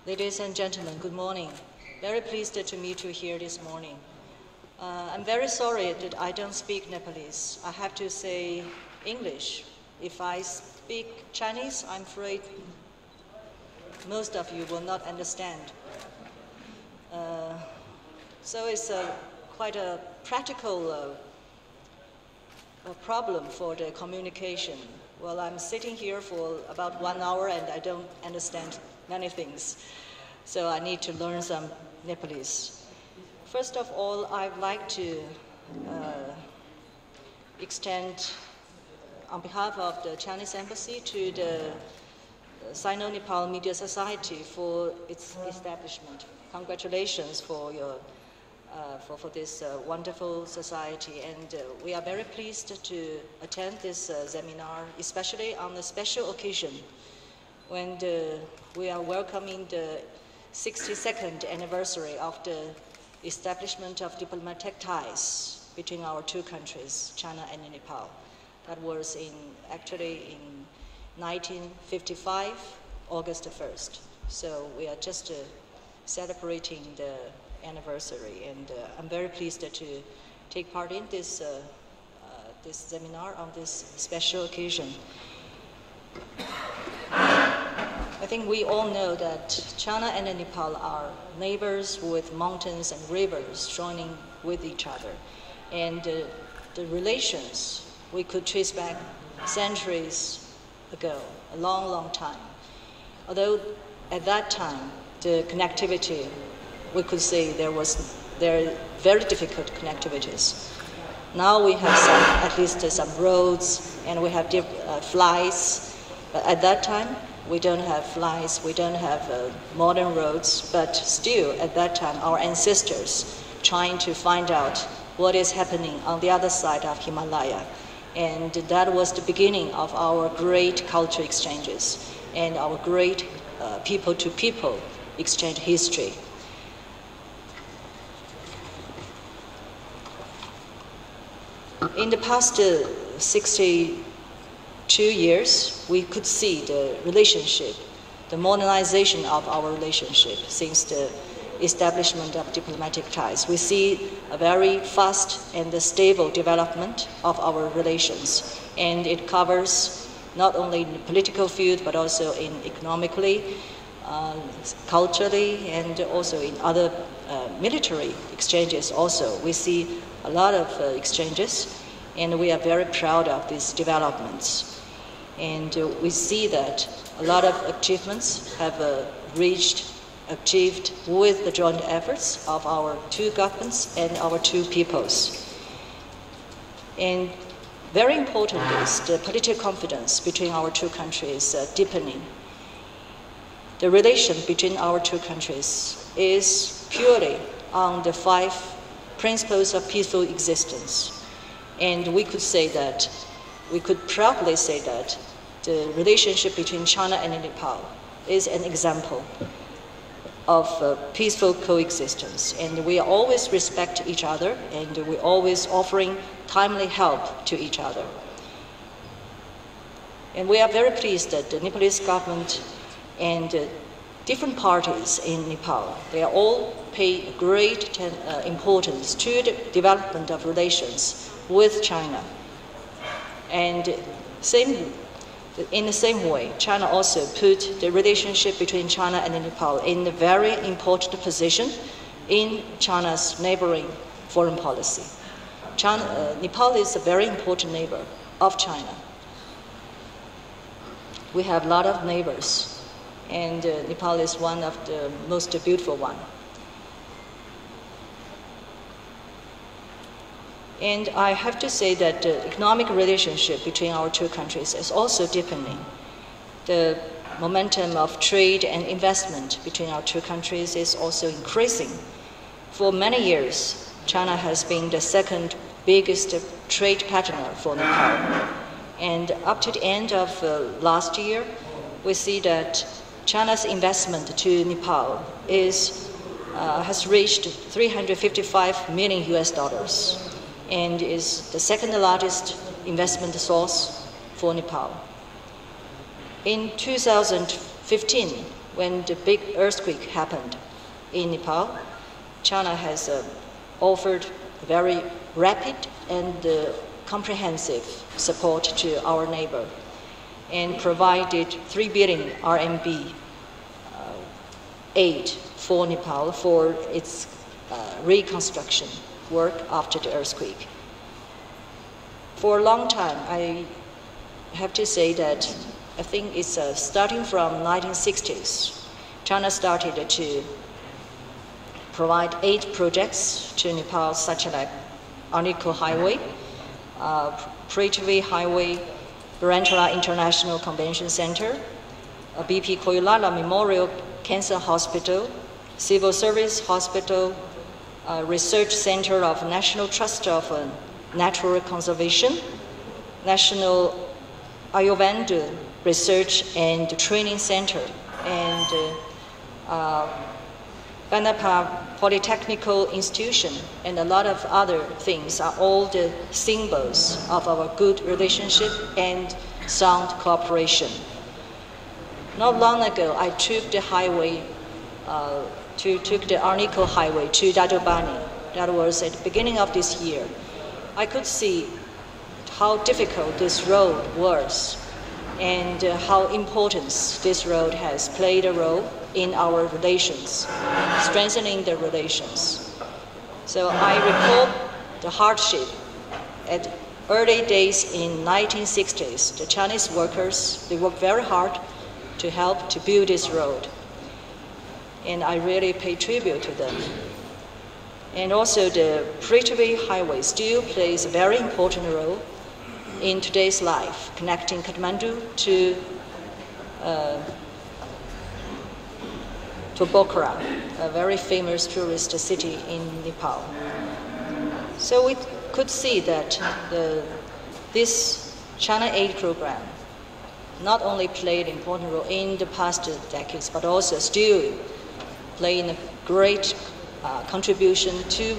Ladies and gentlemen, good morning. Very pleased to meet you here this morning. I'm very sorry that I don't speak Nepalese. I have to say English. If I speak Chinese, I'm afraid most of you will not understand. So it's quite a practical problem for the communication. Well, I'm sitting here for about 1 hour and I don't understand many things. So I need to learn some Nepalese. First of all, I'd like to extend, on behalf of the Chinese Embassy, to the Sino Nepal Media Society for its establishment. Congratulations for your for this wonderful society, and we are very pleased to attend this seminar, especially on a special occasion when we are welcoming the 62nd anniversary of the establishment of diplomatic ties between our two countries, China and Nepal. That was actually in 1955, August 1st. So we are just celebrating the anniversary, and I'm very pleased to take part in this seminar on this special occasion. I think we all know that China and Nepal are neighbors with mountains and rivers joining with each other, and the relations we could trace back centuries ago, a long, long time. Although at that time the connectivity, we could say there are very difficult connectivities. Now we have at least some roads, and we have flights. But at that time, we don't have flights, we don't have modern roads, but still at that time, our ancestors trying to find out what is happening on the other side of Himalaya. And that was the beginning of our great culture exchanges and our great people-to-people exchange history. In the past 62 years, we could see the relationship, the modernization of our relationship since the establishment of diplomatic ties. We see a very fast and stable development of our relations, and it covers not only in the political field, but also in economically, culturally, and also in other military exchanges also. We see a lot of exchanges, and we are very proud of these developments. And we see that a lot of achievements have achieved with the joint efforts of our two governments and our two peoples. And very important is the political confidence between our two countries deepening. The relation between our two countries is purely on the 5 principles of peaceful existence. And we could proudly say that the relationship between China and Nepal is an example of peaceful coexistence. And we always respect each other, and we're always offering timely help to each other. And we are very pleased that the Nepalese government and different parties in Nepal, they all pay great importance to the development of relations with China. And in the same way, China also put the relationship between China and Nepal in a very important position in China's neighboring foreign policy. Nepal is a very important neighbor of China. We have a lot of neighbors, and Nepal is one of the most beautiful ones. And I have to say that the economic relationship between our two countries is also deepening. The momentum of trade and investment between our two countries is also increasing. For many years, China has been the second biggest trade partner for Nepal. And up to the end of last year, we see that China's investment to Nepal has reached $355 million. And is the second largest investment source for Nepal. In 2015, when the big earthquake happened in Nepal, China has offered very rapid and comprehensive support to our neighbor and provided 3 billion RMB aid for Nepal for its reconstruction work after the earthquake. For a long time, I have to say that I think it's starting from 1960s, China started to provide 8 projects to Nepal, such as Arnico Highway, Prithvi Highway, Barantala International Convention Center, BP Koilala Memorial Cancer Hospital, Civil Service Hospital, Research Center of National Trust of Natural Conservation, National Ayurveda Research and Training Center, and Banapa Polytechnical Institution, and a lot of other things are all the symbols of our good relationship and sound cooperation. Not long ago, I took the highway, took the Arnico Highway to Dadobani. That was at the beginning of this year. I could see how difficult this road was and how important this road has played a role in our relations, strengthening the relations. So I recall the hardship at early days in 1960s. The Chinese workers, they worked very hard to help to build this road. And I really pay tribute to them. And also the Prithvi Highway still plays a very important role in today's life, connecting Kathmandu to Pokhara, a very famous tourist city in Nepal. So we could see that this China Aid program not only played an important role in the past decades, but also still playing a great contribution to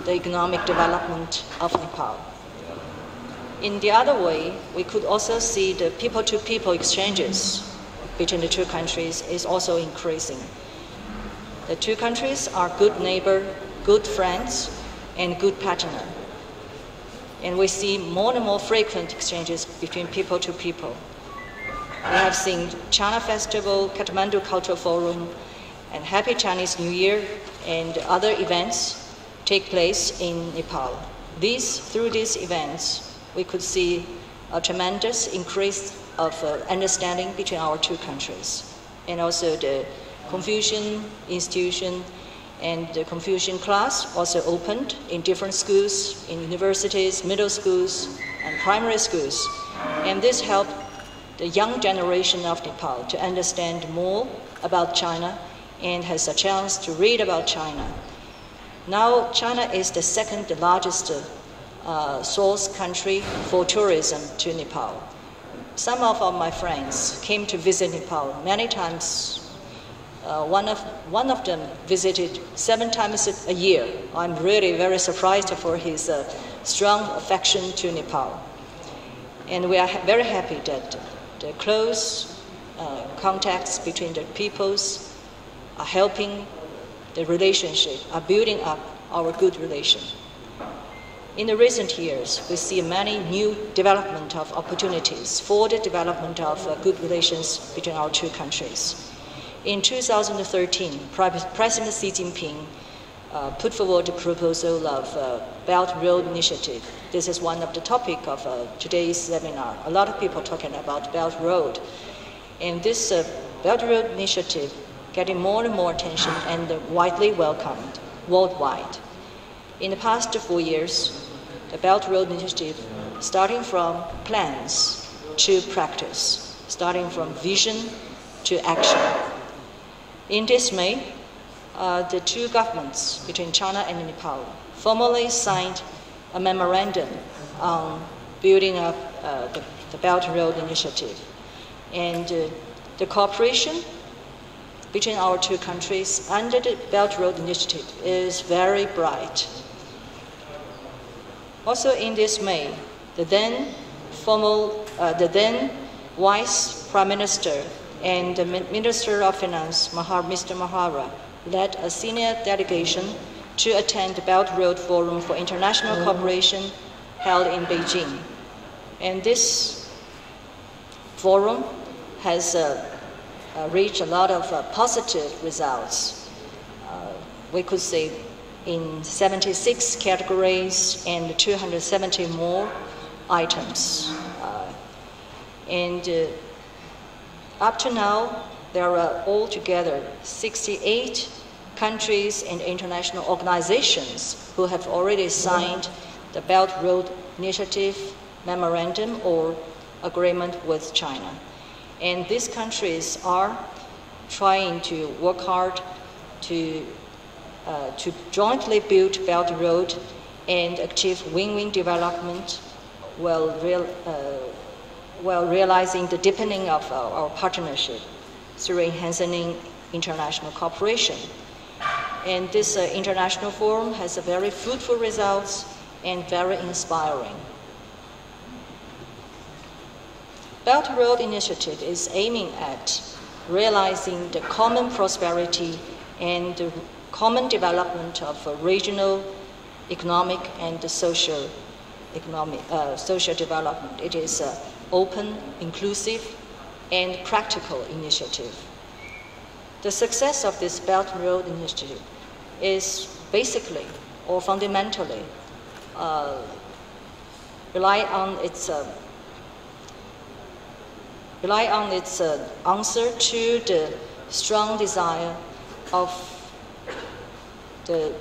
the economic development of Nepal. In the other way, we could also see the people-to-people exchanges between the two countries is also increasing. The two countries are good neighbor, good friends, and good partner. And we see more and more frequent exchanges between people to people. We have seen China Festival, Kathmandu Cultural Forum, and Happy Chinese New Year and other events take place in Nepal. Through these events, we could see a tremendous increase of understanding between our two countries. And also the Confucian institution and the Confucian class also opened in different schools, in universities, middle schools, and primary schools. And this helped the young generation of Nepal to understand more about China and has a chance to read about China. Now, China is the second largest source country for tourism to Nepal. Some of my friends came to visit Nepal many times. One of them visited 7 times a year. I'm really very surprised for his strong affection to Nepal. And we are very happy that the close contacts between the peoples are helping the relationship, are building up our good relation. In the recent years, we see many new development of opportunities for the development of good relations between our two countries. In 2013, President Xi Jinping put forward the proposal of Belt Road Initiative. This is one of the topics of today's seminar. A lot of people talking about Belt Road. And this Belt Road Initiative getting more and more attention and widely welcomed worldwide. In the past 4 years, the Belt Road Initiative, starting from plans to practice, starting from vision to action. In this May, the two governments between China and Nepal formally signed a memorandum on building up the Belt Road Initiative. And the cooperation between our two countries under the Belt Road Initiative is very bright. Also in this May, the then Vice Prime Minister and the Minister of Finance, Mr. Mahara, led a senior delegation to attend the Belt Road Forum for International Cooperation held in Beijing. And this forum has reached a lot of positive results. We could say in 76 categories and 270 more items. Up to now, there are altogether 68 countries and international organizations who have already signed the Belt Road Initiative Memorandum or Agreement with China. And these countries are trying to work hard to jointly build Belt Road and achieve win-win development while realizing the deepening of our partnership through enhancing international cooperation. And this international forum has a very fruitful results and very inspiring. Belt Road Initiative is aiming at realizing the common prosperity and the common development of regional, economic, and social development. It is an open, inclusive, and practical initiative. The success of this Belt Road Initiative is basically or fundamentally rely on its answer to the strong desire of the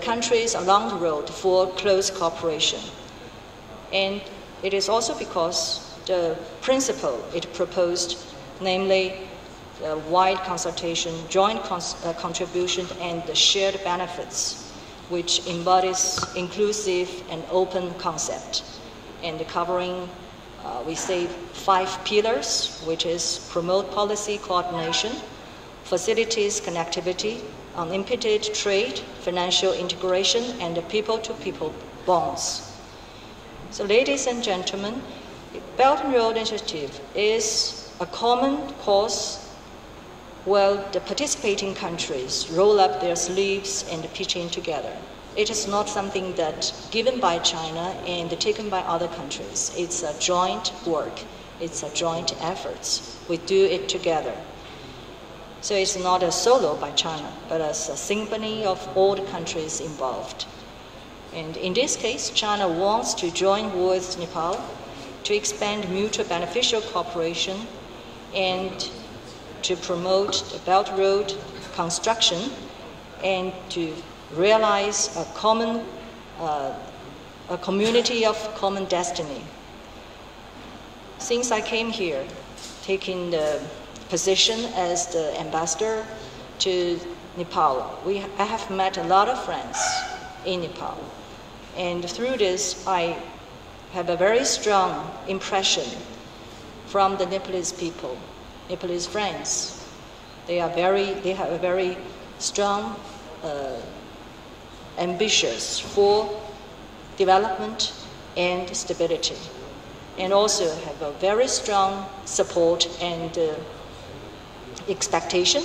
countries along the road for close cooperation. And it is also because the principle it proposed, namely wide consultation, joint contribution, and the shared benefits, which embodies inclusive and open concept, and covering, we say, 5 pillars, which is promote policy coordination, facilities connectivity, unimpeded trade, financial integration, and people-to-people bonds. So, ladies and gentlemen, the Belt and Road Initiative is a common cause where the participating countries roll up their sleeves and pitch in together. It is not something that given by China and taken by other countries. It's a joint work. It's a joint efforts. We do it together. So it's not a solo by China, but as a symphony of all the countries involved. And in this case, China wants to join with Nepal to expand mutual beneficial cooperation and to promote the Belt Road construction and to realize a common, a community of common destiny. Since I came here, taking the position as the ambassador to Nepal, I have met a lot of friends in Nepal. And through this, I have a very strong impression from the Nepalese people, Nepalese friends. They have a very strong ambitions for development and stability, and also have a very strong support and expectation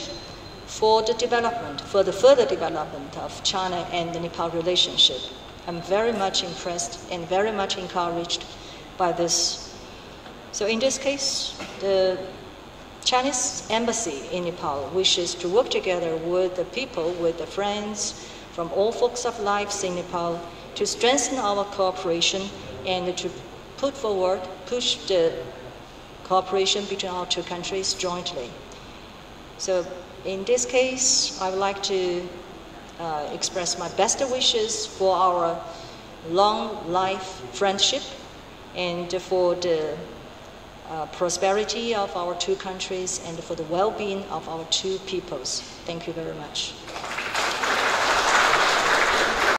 for the development, for the further development of China and the Nepal relationship. I'm very much impressed and very much encouraged by this. So in this case, the Chinese embassy in Nepal wishes to work together with the people, with the friends from all walks of life in Nepal to strengthen our cooperation and to push the cooperation between our two countries jointly. So in this case, I would like to express my best wishes for our long life friendship and for the prosperity of our two countries and for the well-being of our two peoples. Thank you very much.